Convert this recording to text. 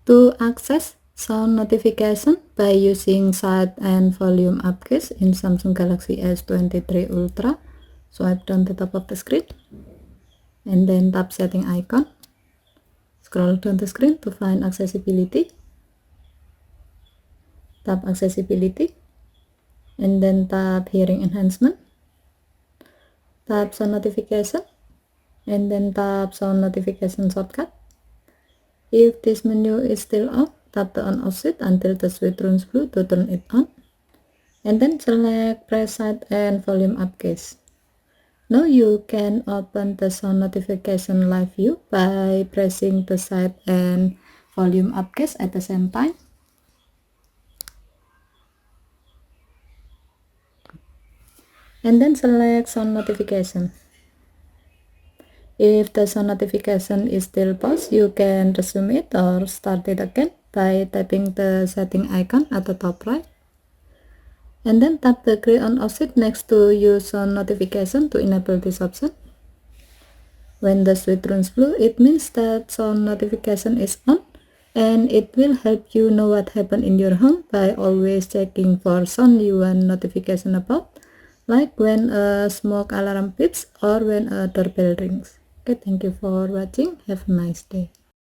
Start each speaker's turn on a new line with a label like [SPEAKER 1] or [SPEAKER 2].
[SPEAKER 1] To access sound notification by using side and volume up keys in Samsung Galaxy S23 Ultra, swipe down the top of the screen and then tap setting icon. Scroll down the screen to find accessibility. Tap accessibility and then tap hearing enhancement. Tap sound notification and then tap sound notification shortcut. If this menu is still on, tap the on off switch until the switch turns blue to turn it on. And then select press side and volume up keys. Now you can open the sound notification live view by pressing the side and volume up keys at the same time. And then select sound notification. If the sound notification is still paused, you can resume it or start it again by tapping the setting icon at the top right. And then tap the gray on off switch next to use sound notification to enable this option. When the switch turns blue, it means that sound notification is on, and it will help you know what happened in your home by always checking for sound you want notification about, like when a smoke alarm beeps or when a doorbell rings. Okay, thank you for watching. Have a nice day.